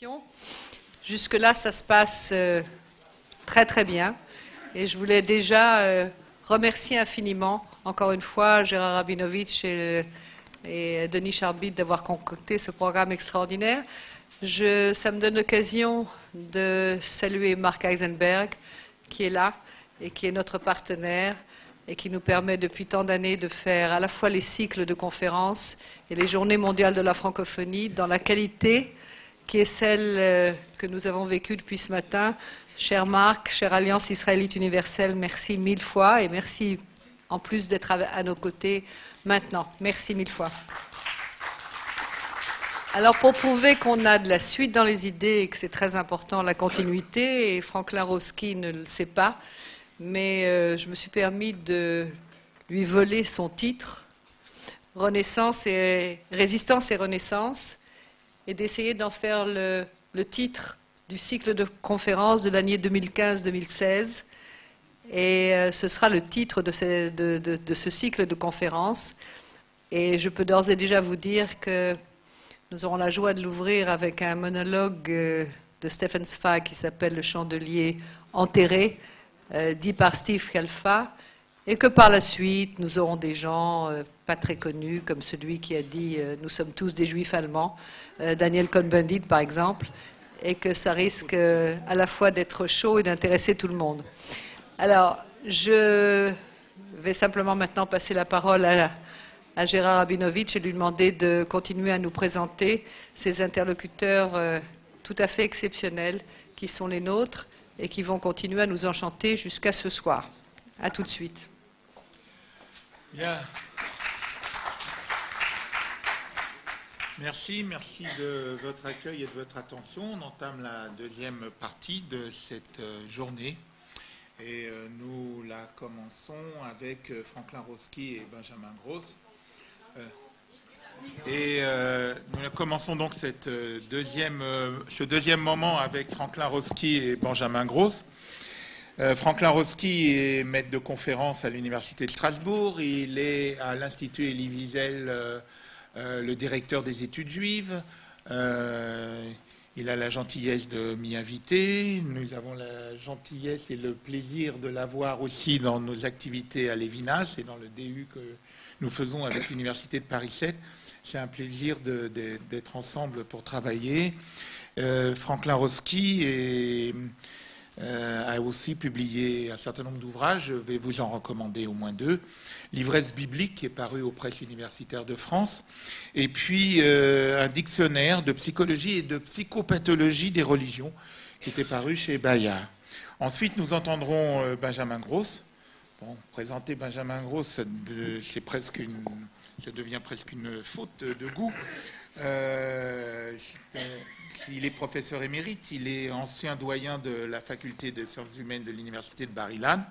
présentation. Jusque-là, ça se passe très très bien. Et je voulais déjà remercier infiniment, encore une fois, Gérard Rabinovitch et Denis Charbit d'avoir concocté ce programme extraordinaire. Ça me donne l'occasion de saluer Marc Eisenberg, qui est là et qui est notre partenaire et qui nous permet depuis tant d'années de faire à la fois les cycles de conférences et les journées mondiales de la francophonie dans la qualité qui est celle que nous avons vécue depuis ce matin. Cher Marc, chère Alliance Israélite Universelle, merci mille fois et merci en plus d'être à nos côtés maintenant. Merci mille fois. Alors pour prouver qu'on a de la suite dans les idées et que c'est très important la continuité, et Franklin Roski ne le sait pas, mais je me suis permis de lui voler son titre, Résistance et Renaissance, et d'essayer d'en faire le titre du cycle de conférences de l'année 2015-2016. Et ce sera le titre de ce cycle de conférences. Et je peux d'ores et déjà vous dire que nous aurons la joie de l'ouvrir avec un monologue de Stefan Zweig qui s'appelle Le Chandelier enterré, dit par Steve Khalfa, et que par la suite, nous aurons des gens pas très connus, comme celui qui a dit « Nous sommes tous des juifs allemands », Daniel Cohn-Bendit par exemple, et que ça risque à la fois d'être chaud et d'intéresser tout le monde. Alors, je vais simplement maintenant passer la parole à Gérard Rabinovitch et lui demander de continuer à nous présenter ces interlocuteurs tout à fait exceptionnels qui sont les nôtres et qui vont continuer à nous enchanter jusqu'à ce soir. À tout de suite. Bien. Merci de votre accueil et de votre attention. On entame la deuxième partie de cette journée et nous la commençons avec Franklin Roski et Benjamin Gross. Nous commençons donc ce deuxième moment avec Franklin Roski et Benjamin Gross. Franklin Roski est maître de conférence à l'Université de Strasbourg. Il est à l'Institut Elie Wiesel le directeur des études juives. Il a la gentillesse de m'y inviter. Nous avons la gentillesse et le plaisir de l'avoir aussi dans nos activités à Lévinas et dans le DU que nous faisons avec l'Université de Paris 7. C'est un plaisir d'être ensemble pour travailler. Franklin Roski a aussi publié un certain nombre d'ouvrages. Je vais vous en recommander au moins 2. L'ivresse biblique, qui est paru aux presses universitaires de France, et puis un dictionnaire de psychologie et de psychopathologie des religions, qui était paru chez Bayard. Ensuite, nous entendrons Benjamin Gross. Bon, présenter Benjamin Gross, ça devient presque une faute de goût. Il est professeur émérite, il est ancien doyen de la faculté des sciences humaines de l'université de Bar-Ilan.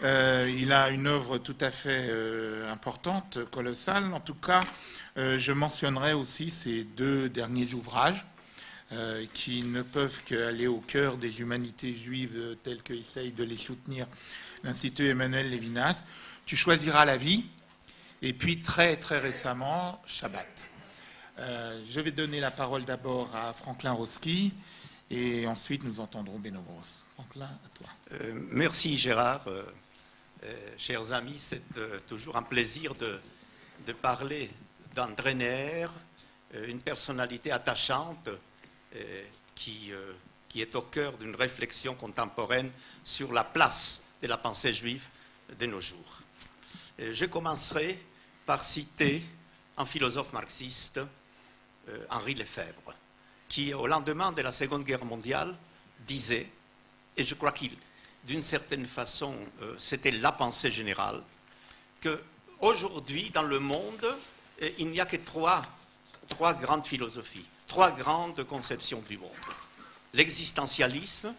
Il a une œuvre tout à fait importante, colossale. En tout cas, je mentionnerai aussi ses 2 derniers ouvrages qui ne peuvent qu'aller au cœur des humanités juives telles qu'essaye de les soutenir l'Institut Emmanuel Lévinas. Tu choisiras la vie. Et puis très très récemment, Shabbat. Je vais donner la parole d'abord à Franklin Roski et ensuite nous entendrons Beno Gross. Franklin, à toi. Merci Gérard. Chers amis, c'est toujours un plaisir de parler d'André Neher, une personnalité attachante qui est au cœur d'une réflexion contemporaine sur la place de la pensée juive de nos jours. Je commencerai par citer un philosophe marxiste, Henri Lefebvre, qui, au lendemain de la Seconde Guerre mondiale, disait, et je crois qu'il, d'une certaine façon, c'était la pensée générale, qu'aujourd'hui, dans le monde, il n'y a que trois grandes philosophies, 3 grandes conceptions du monde. L'existentialisme,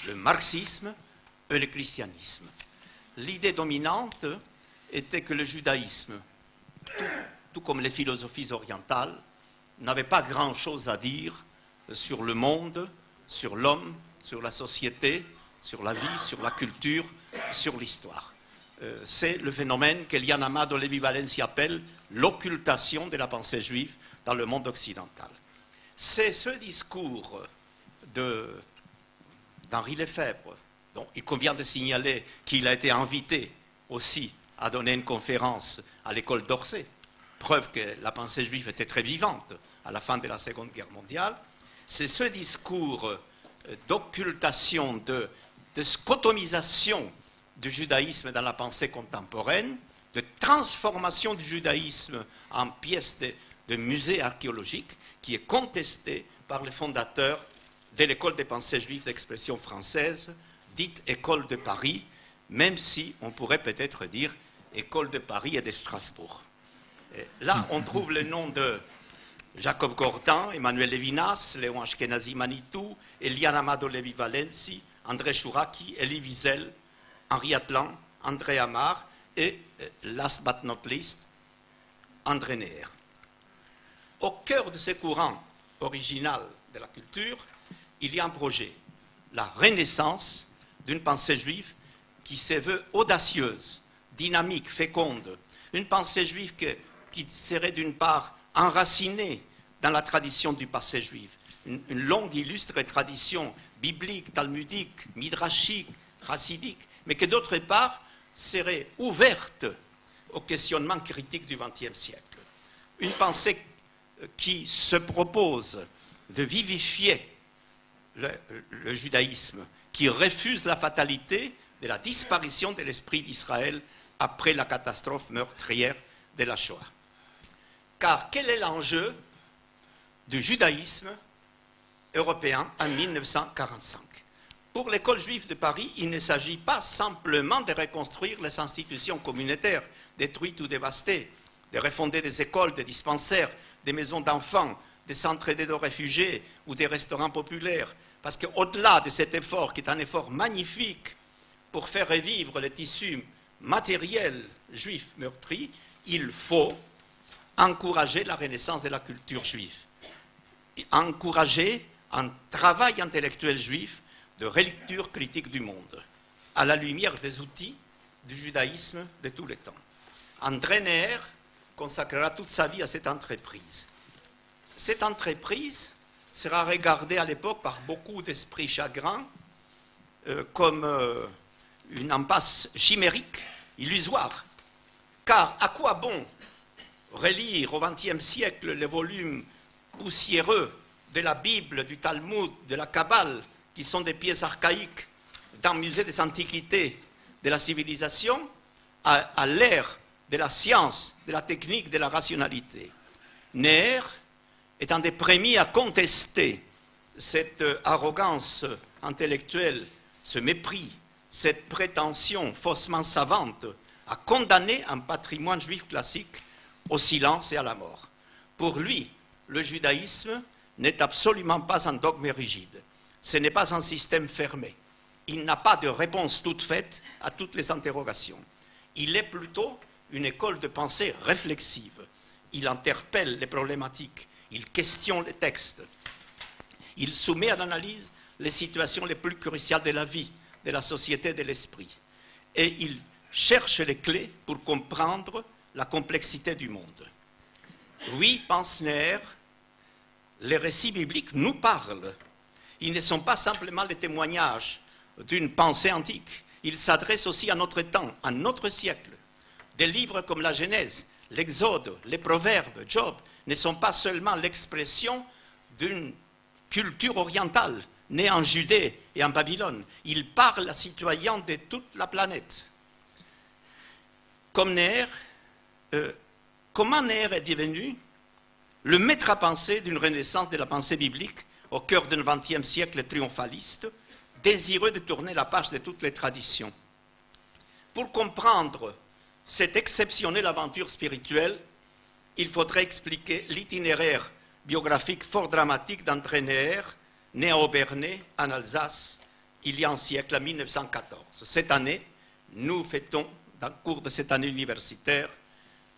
le marxisme et le christianisme. L'idée dominante était que le judaïsme, tout comme les philosophies orientales, n'avait pas grand-chose à dire sur le monde, sur l'homme, sur la société, sur la vie, sur la culture, sur l'histoire. C'est le phénomène qu'Elian Amado Levi Valencia appelle l'occultation de la pensée juive dans le monde occidental. C'est ce discours d'Henri Lefebvre, dont il convient de signaler qu'il a été invité aussi à donner une conférence à l'école d'Orsay, preuve que la pensée juive était très vivante à la fin de la Seconde Guerre mondiale. C'est ce discours d'occultation, de scotomisation du judaïsme dans la pensée contemporaine, de transformation du judaïsme en pièce de musée archéologique, qui est contesté par les fondateurs de l'école des pensées juives d'expression française, dite École de Paris, même si on pourrait peut-être dire École de Paris et de Strasbourg. Et là, on trouve le nom de Jacob Gordin, Emmanuel Levinas, Léon Ashkenazi Manitou, Eliane Amado Levi Valenci, André Chouraki, Elie Wiesel, Henri Atlan, André Amar et, last but not least, André Neher. Au cœur de ce courant original de la culture, il y a un projet, la renaissance d'une pensée juive qui se veut audacieuse, dynamique, féconde, une pensée juive qui serait d'une part enracinée dans la tradition du passé juif, une longue illustre tradition biblique, talmudique, midrashique, chassidique, mais que d'autre part serait ouverte au questionnement critique du XXe siècle. Une pensée qui se propose de vivifier le judaïsme, qui refuse la fatalité de la disparition de l'esprit d'Israël après la catastrophe meurtrière de la Shoah. Car quel est l'enjeu du judaïsme européen en 1945? Pour l'école juive de Paris, il ne s'agit pas simplement de reconstruire les institutions communautaires détruites ou dévastées, de refonder des écoles, des dispensaires, des maisons d'enfants, des centres d'aide aux réfugiés ou des restaurants populaires. Parce qu'au-delà de cet effort, qui est un effort magnifique pour faire revivre les tissus matériels juifs meurtris, il faut encourager la renaissance de la culture juive, encourager un travail intellectuel juif de relecture critique du monde, à la lumière des outils du judaïsme de tous les temps. André Neher consacrera toute sa vie à cette entreprise. Cette entreprise sera regardée à l'époque par beaucoup d'esprits chagrins comme une impasse chimérique, illusoire. Car à quoi bon relire au XXe siècle les volumes poussiéreux de la Bible, du Talmud, de la Kabbale, qui sont des pièces archaïques dans le musée des antiquités de la civilisation, à l'ère de la science, de la technique, de la rationalité. Neher est un des premiers à contester cette arrogance intellectuelle, ce mépris, cette prétention faussement savante, à condamner un patrimoine juif classique au silence et à la mort. Pour lui, le judaïsme n'est absolument pas un dogme rigide. Ce n'est pas un système fermé. Il n'a pas de réponse toute faite à toutes les interrogations. Il est plutôt une école de pensée réflexive. Il interpelle les problématiques, il questionne les textes, il soumet à l'analyse les situations les plus cruciales de la vie, de la société, de l'esprit. Et il cherche les clés pour comprendre la complexité du monde. Oui, pense Neher, les récits bibliques nous parlent. Ils ne sont pas simplement les témoignages d'une pensée antique. Ils s'adressent aussi à notre temps, à notre siècle. Des livres comme la Genèse, l'Exode, les Proverbes, Job, ne sont pas seulement l'expression d'une culture orientale née en Judée et en Babylone. Ils parlent à citoyens de toute la planète. Comme Neher, comment Neher est devenu le maître à penser d'une renaissance de la pensée biblique au cœur d'un XXe siècle triomphaliste, désireux de tourner la page de toutes les traditions. Pour comprendre cette exceptionnelle aventure spirituelle, il faudrait expliquer l'itinéraire biographique fort dramatique d'André Neher, né à Obernai, en Alsace, il y a un siècle, en 1914. Cette année, nous fêtons, dans le cours de cette année universitaire,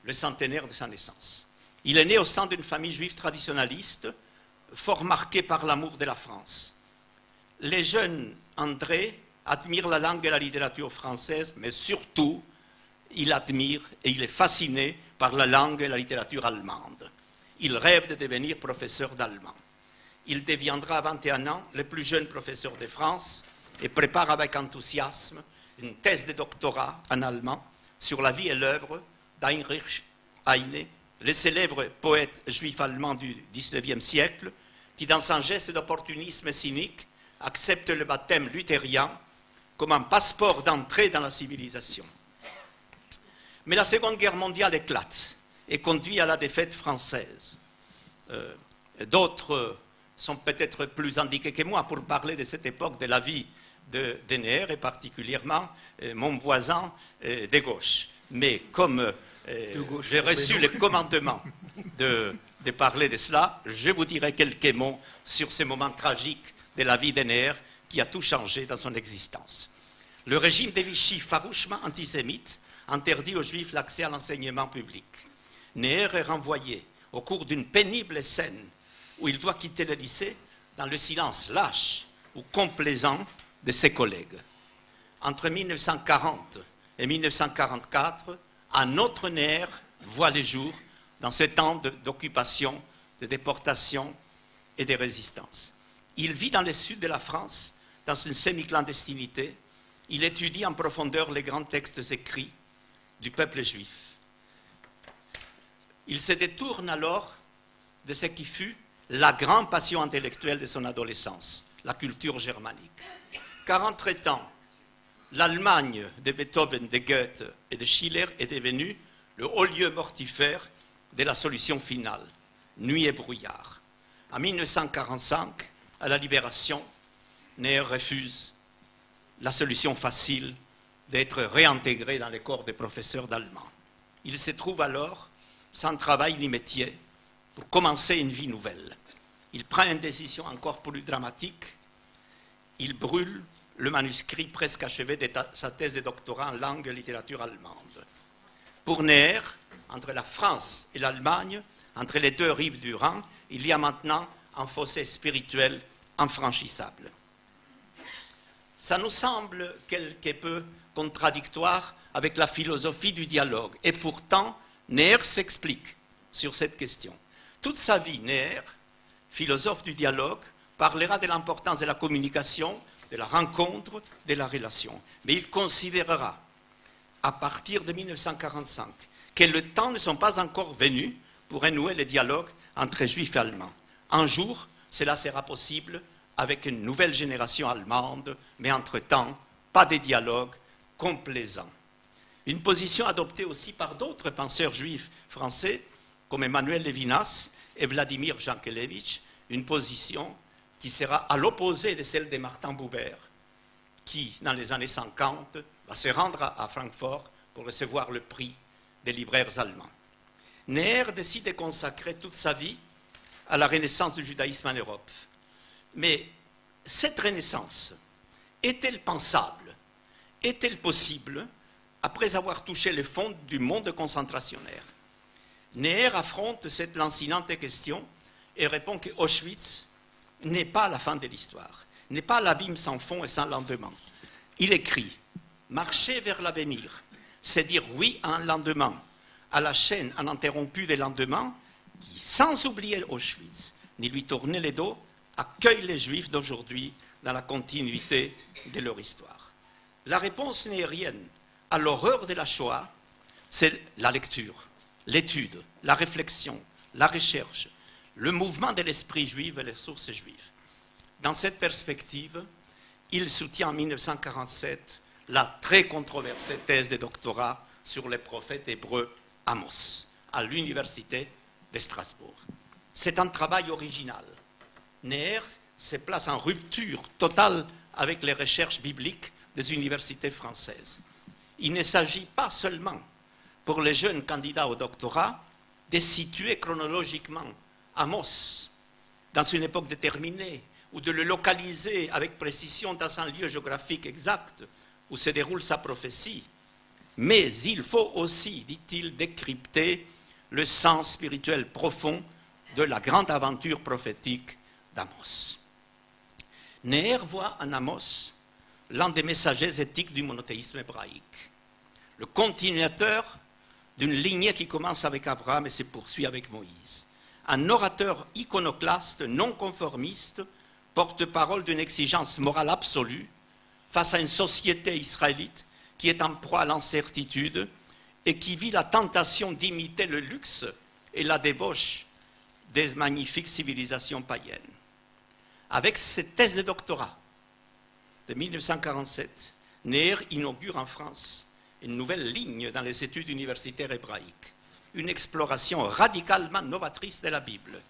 le centenaire de sa naissance. Il est né au sein d'une famille juive traditionnaliste, fort marquée par l'amour de la France. Les jeunes André admirent la langue et la littérature française, mais surtout, il admire et il est fasciné par la langue et la littérature allemande. Il rêve de devenir professeur d'allemand. il deviendra à 21 ans le plus jeune professeur de France et prépare avec enthousiasme une thèse de doctorat en allemand sur la vie et l'œuvre d'Heinrich Heine, le célèbre poète juif allemand du XIXe siècle, qui, dans son geste d'opportunisme cynique, accepte le baptême luthérien comme un passeport d'entrée dans la civilisation. Mais la Seconde Guerre mondiale éclate et conduit à la défaite française. D'autres sont peut-être plus indiqués que moi pour parler de cette époque de la vie de Neher, et particulièrement mon voisin de gauche. Mais comme j'ai reçu le commandement de parler de cela, je vous dirai quelques mots sur ce moment tragique de la vie de Neher qui a tout changé dans son existence. Le régime de Vichy, farouchement antisémite, interdit aux Juifs l'accès à l'enseignement public. Neher est renvoyé au cours d'une pénible scène où il doit quitter le lycée dans le silence lâche ou complaisant de ses collègues. Entre 1940 et 1944, un autre Neher voit le jour dans ce temps d'occupation, de déportation et de résistance. Il vit dans le sud de la France, dans une semi-clandestinité. Il étudie en profondeur les grands textes écrits du peuple juif. Il se détourne alors de ce qui fut la grande passion intellectuelle de son adolescence, la culture germanique. Car entre-temps, l'Allemagne de Beethoven, de Goethe et de Schiller est devenue le haut lieu mortifère de la solution finale, nuit et brouillard. En 1945, à la Libération, Neher refuse la solution facile d'être réintégré dans les corps des professeurs d'allemand. Il se trouve alors sans travail ni métier pour commencer une vie nouvelle. Il prend une décision encore plus dramatique. Il brûle le manuscrit presque achevé de sa thèse de doctorat en langue et littérature allemande. Pour Neher, entre la France et l'Allemagne, entre les deux rives du Rhin, il y a maintenant un fossé spirituel infranchissable. Ça nous semble quelque peu contradictoire avec la philosophie du dialogue. Et pourtant, Neher s'explique sur cette question. Toute sa vie, Neher, philosophe du dialogue, parlera de l'importance de la communication, de la rencontre, de la relation. Mais il considérera, à partir de 1945, que le temps ne sont pas encore venus pour renouer le dialogue entre Juifs et Allemands. Un jour, cela sera possible avec une nouvelle génération allemande, mais entre-temps, pas de dialogue complaisant. Une position adoptée aussi par d'autres penseurs juifs français, comme Emmanuel Levinas et Vladimir Jankélévitch, une position qui sera à l'opposé de celle de Martin Buber, qui, dans les années 50, va se rendre à Francfort pour recevoir le prix des libraires allemands. Neher décide de consacrer toute sa vie à la renaissance du judaïsme en Europe. Mais cette renaissance est-elle pensable? Est-elle possible après avoir touché le fond du monde concentrationnaire? Neher affronte cette lancinante question et répond que Auschwitz n'est pas la fin de l'histoire, n'est pas l'abîme sans fond et sans lendemain. Il écrit « Marcher vers l'avenir, c'est dire oui à un lendemain, à la chaîne ininterrompue des lendemains qui, sans oublier Auschwitz, ni lui tourner le dos, accueille les Juifs d'aujourd'hui dans la continuité de leur histoire. » La réponse nehérienne à l'horreur de la Shoah, c'est la lecture, l'étude, la réflexion, la recherche, le mouvement de l'esprit juif et les sources juives. Dans cette perspective, il soutient en 1947 la très controversée thèse de doctorat sur les prophètes hébreux Amos à l'université de Strasbourg. C'est un travail original. Neher se place en rupture totale avec les recherches bibliques des universités françaises. Il ne s'agit pas seulement pour les jeunes candidats au doctorat de situer chronologiquement Amos dans une époque déterminée ou de le localiser avec précision dans un lieu géographique exact où se déroule sa prophétie. Mais il faut aussi, dit-il, décrypter le sens spirituel profond de la grande aventure prophétique d'Amos. Neher voit en Amos l'un des messagers éthiques du monothéisme hébraïque, le continuateur d'une lignée qui commence avec Abraham et se poursuit avec Moïse. un orateur iconoclaste, non conformiste, porte-parole d'une exigence morale absolue face à une société israélite qui est en proie à l'incertitude et qui vit la tentation d'imiter le luxe et la débauche des magnifiques civilisations païennes. Avec cette thèse de doctorat de 1947, Neher inaugure en France une nouvelle ligne dans les études universitaires hébraïques, une exploration radicalement novatrice de la Bible.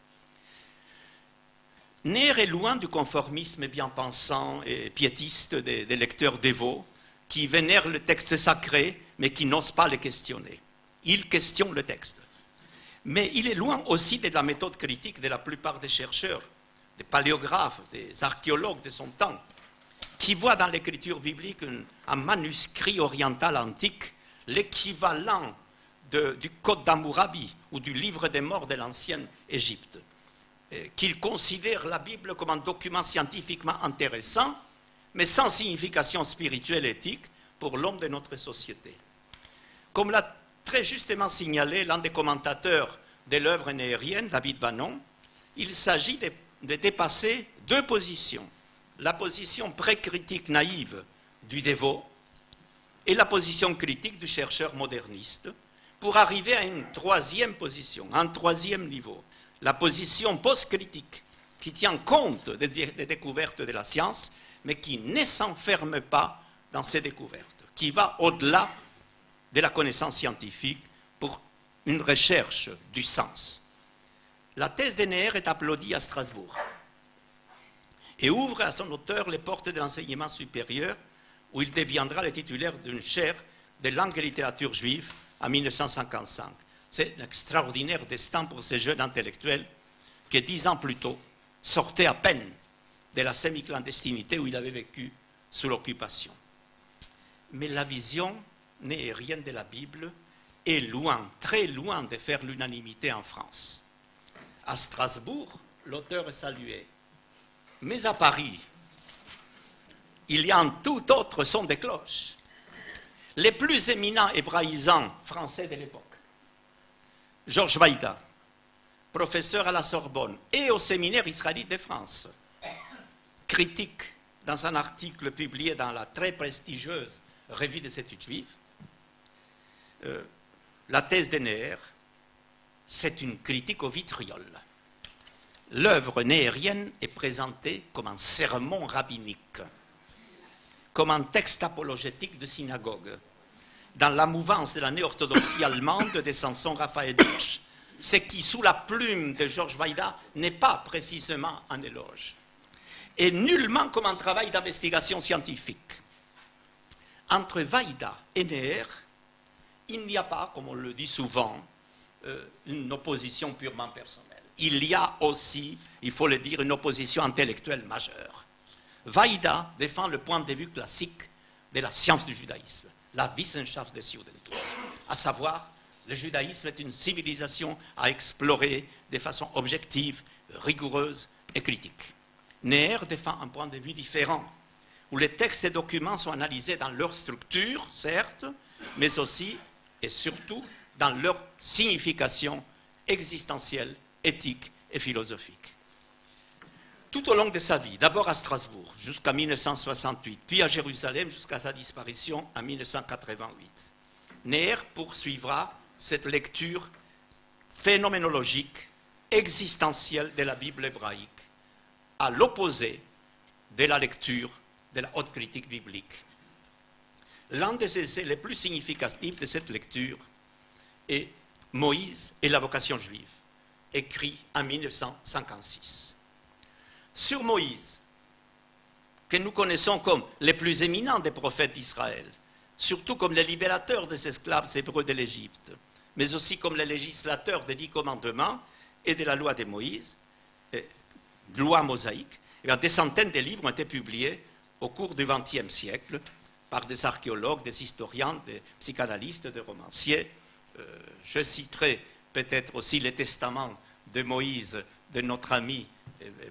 Neher est loin du conformisme bien-pensant et piétiste des lecteurs dévots qui vénèrent le texte sacré mais qui n'osent pas le questionner. Il questionne le texte. Mais il est loin aussi de la méthode critique de la plupart des chercheurs, des paléographes, des archéologues de son temps, qui voient dans l'écriture biblique un manuscrit oriental antique, l'équivalent du Code d'Hammurabi ou du Livre des morts de l'ancienne Égypte, qu'ils considèrent la Bible comme un document scientifiquement intéressant, mais sans signification spirituelle et éthique pour l'homme de notre société. Comme l'a très justement signalé l'un des commentateurs de l'œuvre néhérienne, David Bannon, il s'agit de dépasser deux positions. La position pré-critique naïve du dévot et la position critique du chercheur moderniste, pour arriver à une troisième position, un troisième niveau, la position post-critique, qui tient compte des découvertes de la science, mais qui ne s'enferme pas dans ces découvertes, qui va au-delà de la connaissance scientifique pour une recherche du sens. La thèse de Neher est applaudie à Strasbourg et ouvre à son auteur les portes de l'enseignement supérieur, où il deviendra le titulaire d'une chaire de langue et littérature juive en 1955. C'est un extraordinaire destin pour ce jeune intellectuel qui, 10 ans plus tôt, sortait à peine de la semi-clandestinité où il avait vécu sous l'occupation. Mais la vision néhérienne de la Bible est loin, très loin de faire l'unanimité en France. À Strasbourg, l'auteur est salué. Mais à Paris, il y a un tout autre son de cloche. Les plus éminents hébraïsants français de l'époque, Georges Weida, professeur à la Sorbonne et au séminaire israélite de France, critique dans un article publié dans la très prestigieuse Revue des études juives, la thèse de Neher, c'est une critique au vitriol. L'œuvre néhérienne est présentée comme un sermon rabbinique, comme un texte apologétique de synagogue, dans la mouvance de la néo-orthodoxie allemande de Samson Raphaël Hirsch, ce qui, sous la plume de Georges Weida, n'est pas précisément un éloge, et nullement comme un travail d'investigation scientifique. Entre Weida et Neher, il n'y a pas, comme on le dit souvent, une opposition purement personnelle. Il y a aussi, il faut le dire, une opposition intellectuelle majeure. Weida défend le point de vue classique de la science du judaïsme, la Wissenschaft des Judentum, à savoir, le judaïsme est une civilisation à explorer de façon objective, rigoureuse et critique. Neher défend un point de vue différent, où les textes et documents sont analysés dans leur structure, certes, mais aussi et surtout dans leur signification existentielle, éthique et philosophique. Tout au long de sa vie, d'abord à Strasbourg jusqu'en 1968, puis à Jérusalem jusqu'à sa disparition en 1988, Neher poursuivra cette lecture phénoménologique, existentielle de la Bible hébraïque, à l'opposé de la lecture de la haute critique biblique. L'un des essais les plus significatifs de cette lecture est Moïse et la vocation juive, écrit en 1956. Sur Moïse, que nous connaissons comme le plus éminent des prophètes d'Israël, surtout comme le libérateur des esclaves hébreux de l'Égypte, mais aussi comme le législateur des 10 commandements et de la loi de Moïse, loi mosaïque, des centaines de livres ont été publiés au cours du XXe siècle par des archéologues, des historiens, des psychanalystes, des romanciers. Je citerai peut-être aussi les testaments de Moïse de notre ami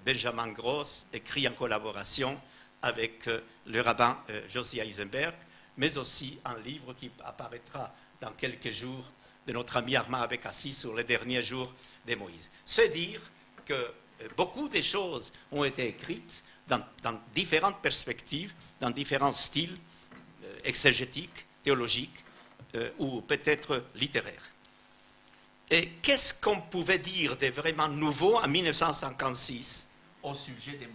Benjamin Gross, écrit en collaboration avec le rabbin Josia Eisenberg, mais aussi un livre qui apparaîtra dans quelques jours de notre ami Armand Abekassi sur les derniers jours de Moïse. C'est dire que beaucoup de choses ont été écrites dans différentes perspectives, dans différents styles exégétiques, théologiques ou peut-être littéraires. Et qu'est-ce qu'on pouvait dire de vraiment nouveau en 1956 au sujet de Moïse?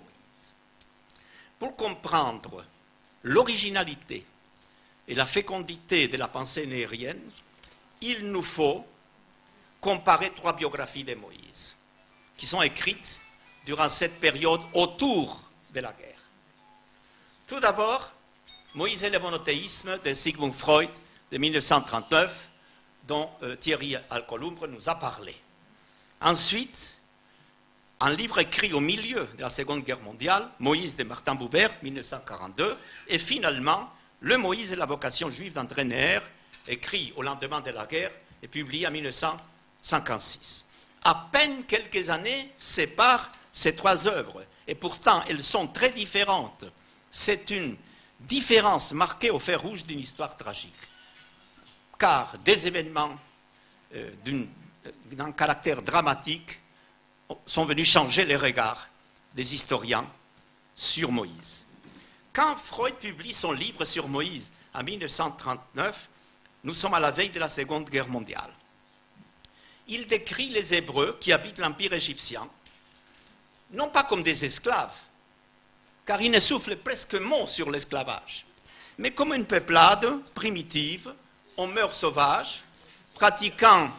Pour comprendre l'originalité et la fécondité de la pensée nahérienne, il nous faut comparer 3 biographies de Moïse, qui sont écrites durant cette période autour de la guerre. Tout d'abord, Moïse et le monothéisme de Sigmund Freud de 1939, dont Thierry Alcolumbre nous a parlé. Ensuite, un livre écrit au milieu de la Seconde Guerre mondiale, Moïse de Martin Buber, 1942, et finalement, Le Moïse et la vocation juive d'André Neher, écrit au lendemain de la guerre et publié en 1956. À peine quelques années séparent ces 3 œuvres, et pourtant elles sont très différentes. C'est une différence marquée au fer rouge d'une histoire tragique, car des événements d'un caractère dramatique sont venus changer les regards des historiens sur Moïse. Quand Freud publie son livre sur Moïse en 1939, nous sommes à la veille de la Seconde Guerre mondiale. Il décrit les Hébreux qui habitent l'Empire égyptien, non pas comme des esclaves, car il ne souffle presque mot sur l'esclavage, mais comme une peuplade primitive, aux mœurs sauvages, pratiquant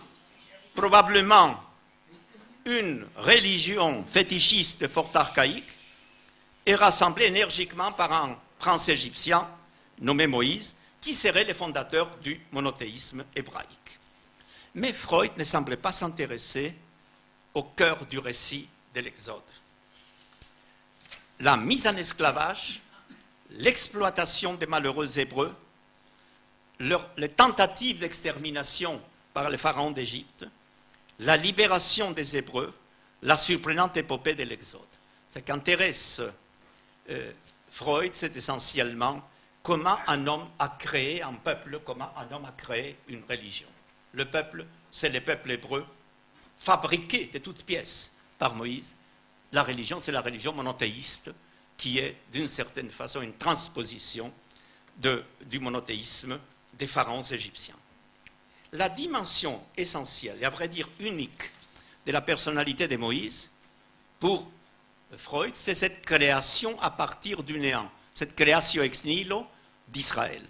probablement une religion fétichiste fort archaïque, et rassemblée énergiquement par un prince égyptien nommé Moïse, qui serait le fondateur du monothéisme hébraïque. Mais Freud ne semblait pas s'intéresser au cœur du récit de l'Exode. La mise en esclavage, l'exploitation des malheureux Hébreux, les tentatives d'extermination par les pharaons d'Égypte, la libération des Hébreux, la surprenante épopée de l'Exode. Ce qui intéresse Freud, c'est essentiellement comment un homme a créé un peuple, comment un homme a créé une religion. Le peuple, c'est le peuple hébreu, fabriqué de toutes pièces par Moïse. La religion, c'est la religion monothéiste, qui est d'une certaine façon une transposition du monothéisme des pharaons égyptiens. La dimension essentielle, et à vrai dire unique, de la personnalité de Moïse, pour Freud, c'est cette création à partir du néant, cette création ex nihilo d'Israël.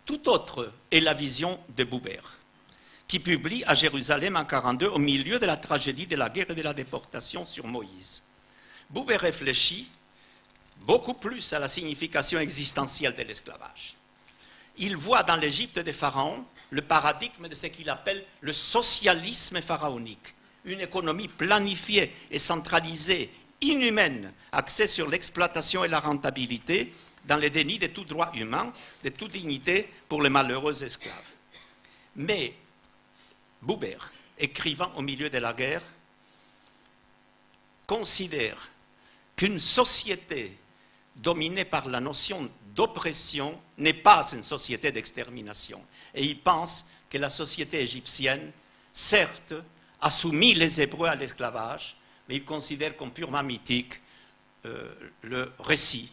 Tout autre est la vision de Buber, qui publie à Jérusalem en 1942, au milieu de la tragédie de la guerre et de la déportation sur Moïse. Buber réfléchit beaucoup plus à la signification existentielle de l'esclavage. Il voit dans l'Égypte des pharaons le paradigme de ce qu'il appelle le socialisme pharaonique, une économie planifiée et centralisée, inhumaine, axée sur l'exploitation et la rentabilité, dans le déni de tout droit humain, de toute dignité pour les malheureux esclaves. Mais Buber, écrivant au milieu de la guerre, considère qu'une société dominée par la notion d'oppression n'est pas une société d'extermination. Et il pense que la société égyptienne, certes, a soumis les Hébreux à l'esclavage, mais il considère comme purement mythique le récit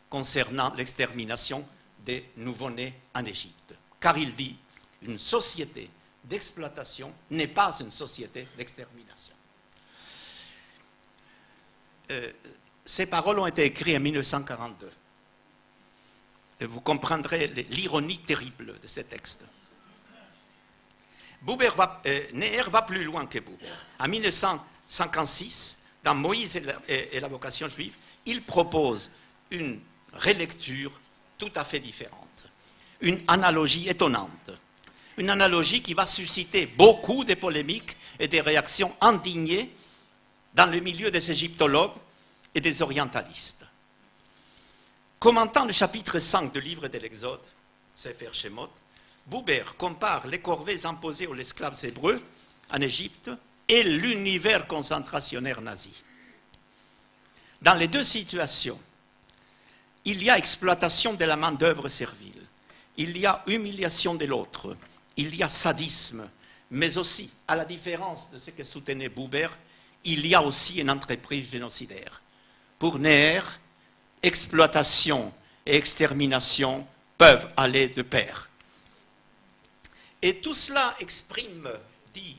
concernant l'extermination des nouveau-nés en Égypte. Car il dit, une société d'exploitation n'est pas une société d'extermination. Ces paroles ont été écrites en 1942. Et vous comprendrez l'ironie terrible de ces textes. Neher va plus loin que Buber. En 1956, dans Moïse et la vocation juive, il propose une relecture tout à fait différente, une analogie étonnante, une analogie qui va susciter beaucoup de polémiques et des réactions indignées dans le milieu des égyptologues et des orientalistes. Commentant le chapitre 5 du livre de l'Exode, Sefer Shemot, Buber compare les corvées imposées aux esclaves hébreux en Égypte et l'univers concentrationnaire nazi. Dans les deux situations, il y a exploitation de la main-d'œuvre servile, il y a humiliation de l'autre, il y a sadisme, mais aussi, à la différence de ce que soutenait Buber, il y a aussi une entreprise génocidaire. Pour Neher, exploitation et extermination peuvent aller de pair. Et tout cela exprime, dit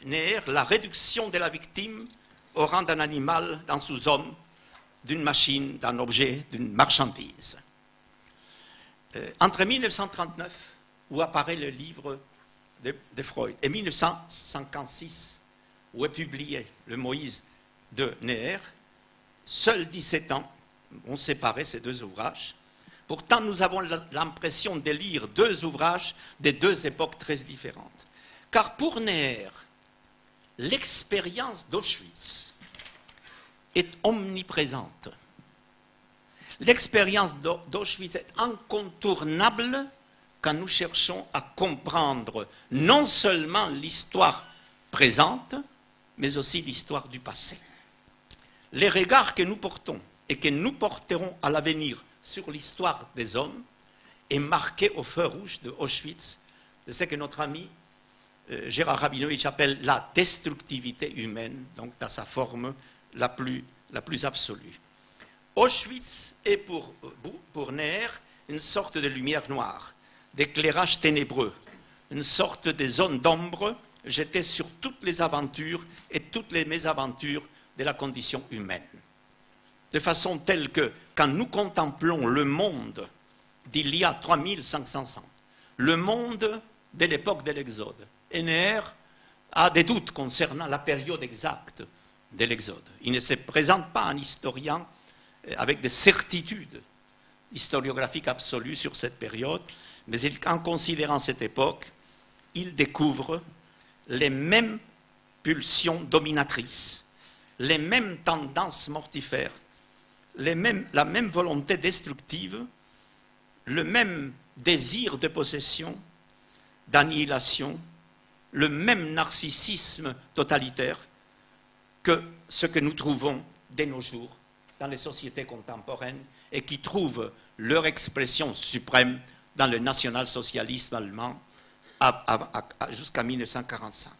Neher, la réduction de la victime au rang d'un animal, d'un sous-homme, d'une machine, d'un objet, d'une marchandise. Entre 1939, où apparaît le livre de Freud, et 1956, où est publié le Moïse de Neher, seuls 17 ans ont séparé ces deux ouvrages. Pourtant, nous avons l'impression de lire deux ouvrages de deux époques très différentes. Car pour Neher, l'expérience d'Auschwitz est omniprésente. L'expérience d'Auschwitz est incontournable quand nous cherchons à comprendre non seulement l'histoire présente, mais aussi l'histoire du passé. Les regards que nous portons et que nous porterons à l'avenir sur l'histoire des hommes est marqué au feu rouge de Auschwitz, de ce que notre ami Gérard Rabinovitch appelle la destructivité humaine, donc dans sa forme la plus absolue. Auschwitz est pour Neher une sorte de lumière noire, d'éclairage ténébreux, une sorte de zone d'ombre jetée sur toutes les aventures et toutes les mésaventures de la condition humaine. De façon telle que, quand nous contemplons le monde d'il y a 3500 ans, le monde de l'époque de l'Exode, et Neher a des doutes concernant la période exacte de l'Exode. Il ne se présente pas un historien avec des certitudes historiographiques absolues sur cette période, mais en considérant cette époque, il découvre les mêmes pulsions dominatrices, les mêmes tendances mortifères, la même volonté destructive, le même désir de possession, d'annihilation, le même narcissisme totalitaire que ce que nous trouvons de nos jours dans les sociétés contemporaines et qui trouvent leur expression suprême dans le national-socialisme allemand jusqu'à 1945.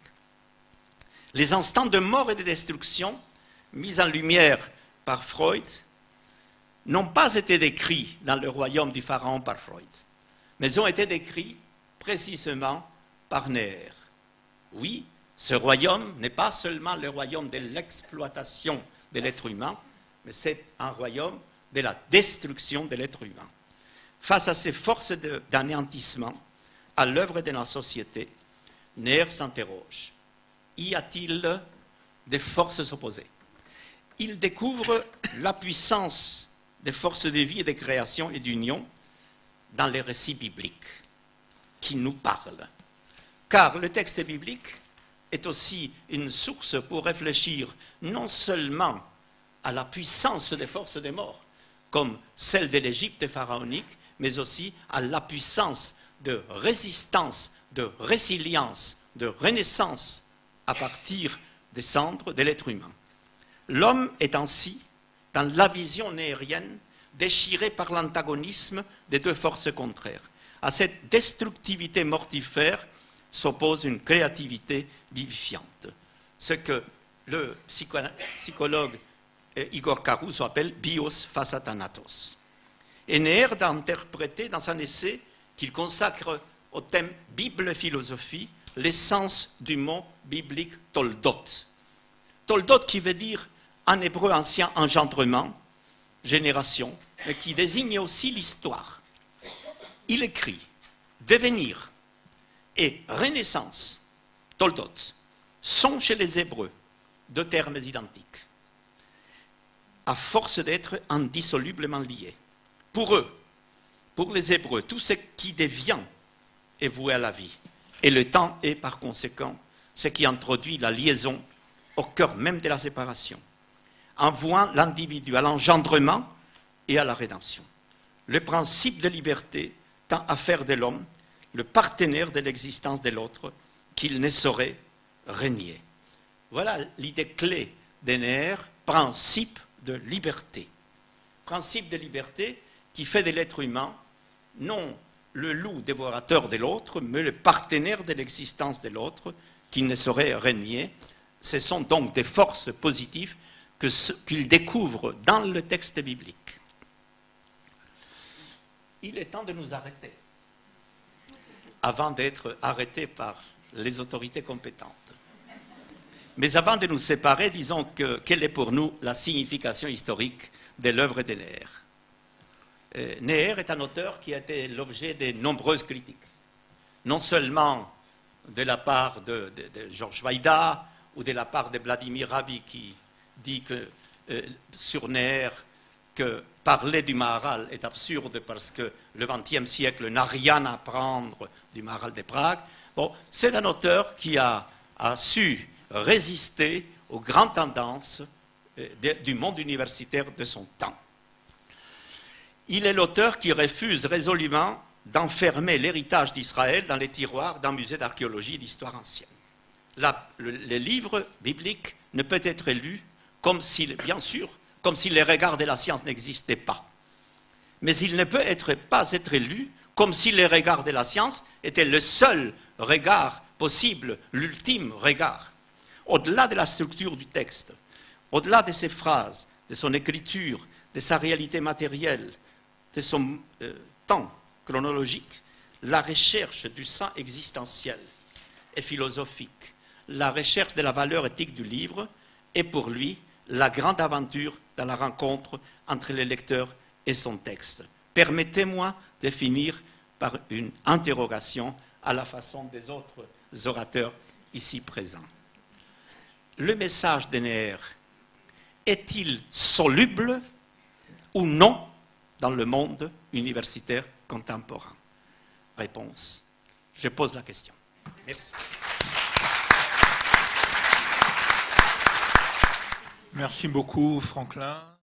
Les instants de mort et de destruction mis en lumière par Freud n'ont pas été décrits dans le royaume du pharaon par Freud, mais ont été décrits précisément par Neher. Oui, ce royaume n'est pas seulement le royaume de l'exploitation de l'être humain, mais c'est un royaume de la destruction de l'être humain. Face à ces forces d'anéantissement à l'œuvre de la société, Neher s'interroge. Y a-t-il des forces opposées? Il découvre la puissance des forces de vie et de création et d'union dans les récits bibliques qui nous parlent. Car le texte biblique est aussi une source pour réfléchir non seulement à la puissance des forces des morts, comme celle de l'Égypte pharaonique, mais aussi à la puissance de résistance, de résilience, de renaissance à partir des cendres de l'être humain. L'homme est ainsi, dans la vision néhérienne, déchiré par l'antagonisme des deux forces contraires. À cette destructivité mortifère s'oppose une créativité vivifiante, ce que le psychologue Igor Caruso appelle bios face à thanatos. Et Neher d'interpréter dans un essai qu'il consacre au thème Bible-philosophie l'essence du mot biblique toldot. Toldot qui veut dire en hébreu ancien engendrement, génération, mais qui désigne aussi l'histoire. Il écrit devenir et renaissance, toldot, sont chez les Hébreux deux termes identiques, à force d'être indissolublement liés. Pour eux, pour les Hébreux, tout ce qui devient est voué à la vie. Et le temps est par conséquent ce qui introduit la liaison au cœur même de la séparation, en vouant l'individu à l'engendrement et à la rédemption. Le principe de liberté tend à faire de l'homme le partenaire de l'existence de l'autre qu'il ne saurait renier. Voilà l'idée clé de Neher, principe de liberté. Principe de liberté qui fait de l'être humain non le loup dévorateur de l'autre, mais le partenaire de l'existence de l'autre, qui ne saurait régner. Ce sont donc des forces positives qu'il découvre dans le texte biblique. Il est temps de nous arrêter, avant d'être arrêtés par les autorités compétentes. Mais avant de nous séparer, disons quelle est pour nous la signification historique de l'œuvre de Neher. Neher est un auteur qui a été l'objet de nombreuses critiques, non seulement de la part de Georges Weida ou de la part de Vladimir Rabi qui dit que sur Neher que parler du Maharal est absurde parce que le XXe siècle n'a rien à apprendre du Maharal de Prague. Bon, c'est un auteur qui a su résister aux grandes tendances du monde universitaire de son temps. Il est l'auteur qui refuse résolument d'enfermer l'héritage d'Israël dans les tiroirs d'un musée d'archéologie et d'histoire ancienne. Le livre biblique ne peut être lu comme s'il, bien sûr, comme si les regards de la science n'existaient pas. Mais il ne peut pas être lu comme si les regards de la science étaient le seul regard possible, l'ultime regard. Au-delà de la structure du texte, au-delà de ses phrases, de son écriture, de sa réalité matérielle, de son temps chronologique, la recherche du sens existentiel et philosophique, la recherche de la valeur éthique du livre est pour lui la grande aventure dans la rencontre entre le lecteur et son texte. Permettez-moi de finir par une interrogation à la façon des autres orateurs ici présents. Le message de Neher est-il soluble ou non dans le monde universitaire contemporain? Réponse. Je pose la question. Merci. Merci beaucoup, Franklin.